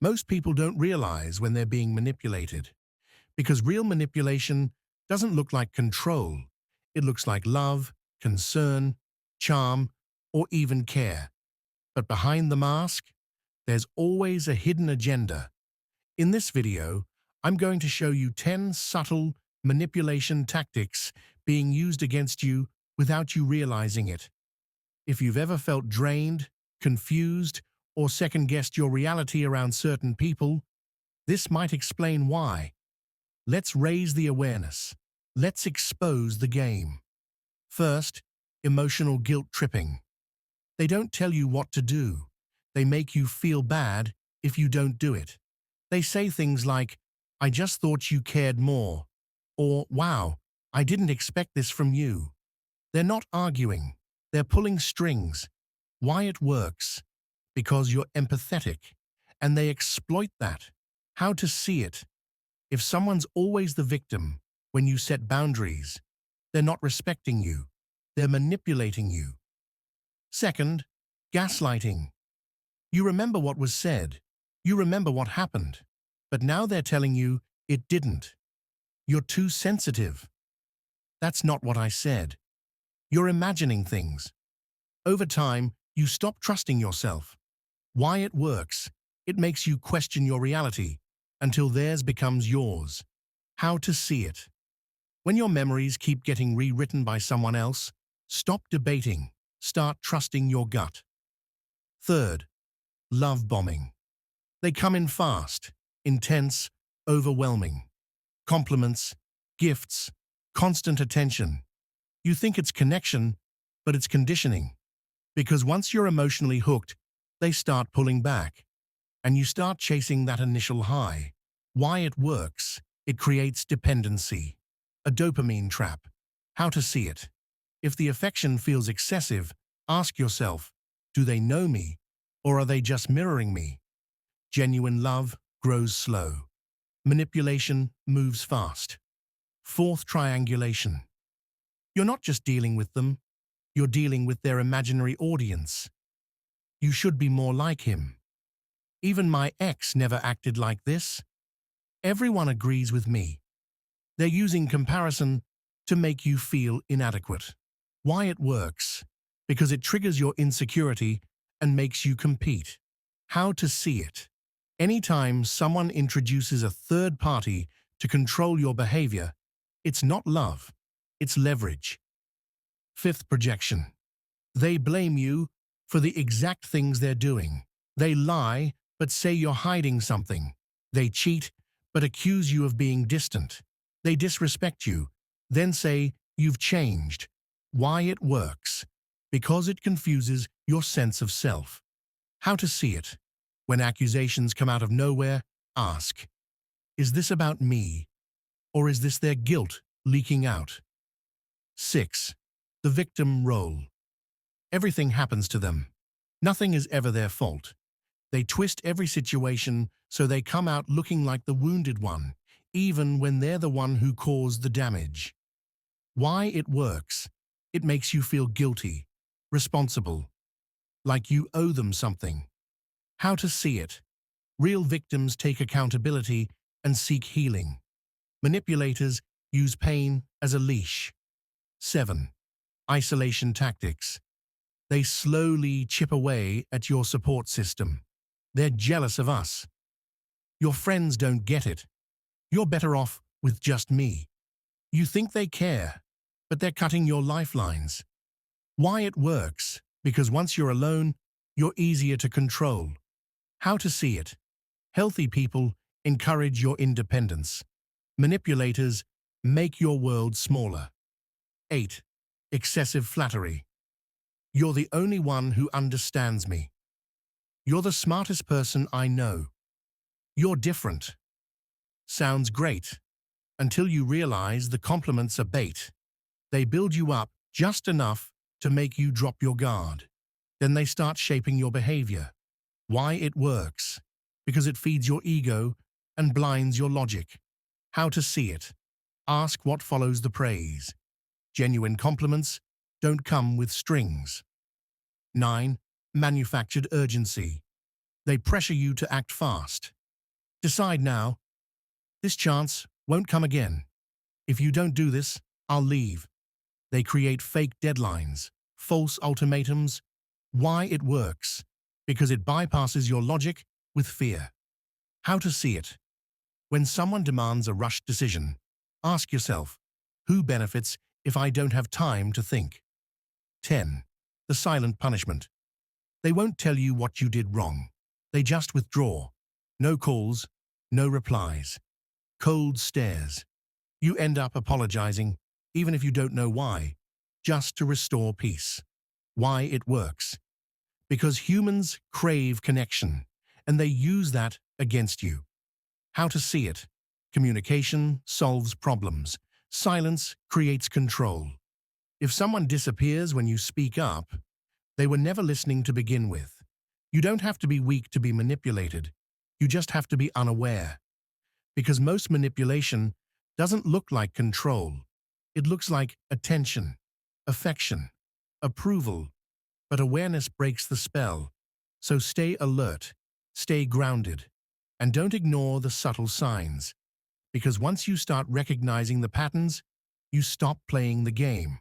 Most people don't realize when they're being manipulated, because real manipulation doesn't look like control. It looks like love, concern, charm, or even care. But behind the mask, there's always a hidden agenda. In this video, I'm going to show you 10 subtle manipulation tactics being used against you without you realizing it. If you've ever felt drained, confused, or second-guessed your reality around certain people, this might explain why. Let's raise the awareness. Let's expose the game. First, emotional guilt tripping. They don't tell you what to do. They make you feel bad if you don't do it. They say things like, "I just thought you cared more," or "Wow, I didn't expect this from you." They're not arguing. They're pulling strings. Why it works? Because you're empathetic, and they exploit that. How to see it? If someone's always the victim when you set boundaries, they're not respecting you. They're manipulating you. Second, gaslighting. You remember what was said. You remember what happened. But now they're telling you it didn't. You're too sensitive. That's not what I said. You're imagining things. Over time, you stop trusting yourself. Why it works? It makes you question your reality until theirs becomes yours. How to see it? When your memories keep getting rewritten by someone else, stop debating. Start trusting your gut. Third, love bombing. They come in fast, intense, overwhelming. Compliments, gifts, constant attention. You think it's connection, but it's conditioning. Because once you're emotionally hooked, they start pulling back, and you start chasing that initial high. Why it works? It creates dependency, a dopamine trap. How to see it? If the affection feels excessive, ask yourself, do they know me, or are they just mirroring me? Genuine love grows slow. Manipulation moves fast. Fourth, triangulation. You're not just dealing with them, you're dealing with their imaginary audience. You should be more like him. Even my ex never acted like this. Everyone agrees with me. They're using comparison to make you feel inadequate. Why it works? Because it triggers your insecurity and makes you compete. How to see it? Anytime someone introduces a third party to control your behavior, it's not love, it's leverage. Fifth, projection. They blame you for the exact things they're doing. They lie, but say you're hiding something. They cheat, but accuse you of being distant. They disrespect you, then say you've changed. Why it works? Because it confuses your sense of self. How to see it? When accusations come out of nowhere, ask, is this about me, or is this their guilt leaking out? 6. The victim role. Everything happens to them. Nothing is ever their fault. They twist every situation so they come out looking like the wounded one, even when they're the one who caused the damage. Why it works? It makes you feel guilty, responsible, like you owe them something. How to see it? Real victims take accountability and seek healing. Manipulators use pain as a leash. 7. Isolation tactics. They slowly chip away at your support system. They're jealous of us. Your friends don't get it. You're better off with just me. You think they care, but they're cutting your lifelines. Why it works? Because once you're alone, you're easier to control. How to see it? Healthy people encourage your independence. Manipulators make your world smaller. 8. Excessive flattery. You're the only one who understands me. You're the smartest person I know. You're different. Sounds great, until you realize the compliments are bait. They build you up just enough to make you drop your guard. Then they start shaping your behavior. Why it works? Because it feeds your ego and blinds your logic. How to see it? Ask what follows the praise. Genuine compliments don't come with strings. 9. Manufactured urgency. They pressure you to act fast. Decide now. This chance won't come again. If you don't do this, I'll leave. They create fake deadlines, false ultimatums. Why it works? Because it bypasses your logic with fear. How to see it? When someone demands a rushed decision, ask yourself, who benefits if I don't have time to think? 10. The silent punishment. They won't tell you what you did wrong. They just withdraw. No calls, no replies. Cold stares. You end up apologizing, even if you don't know why, just to restore peace. Why it works? Because humans crave connection, and they use that against you. How to see it? Communication solves problems. Silence creates control. If someone disappears when you speak up, they were never listening to begin with. You don't have to be weak to be manipulated. You just have to be unaware. Because most manipulation doesn't look like control. It looks like attention, affection, approval. But awareness breaks the spell. So stay alert, stay grounded, and don't ignore the subtle signs. Because once you start recognizing the patterns, you stop playing the game.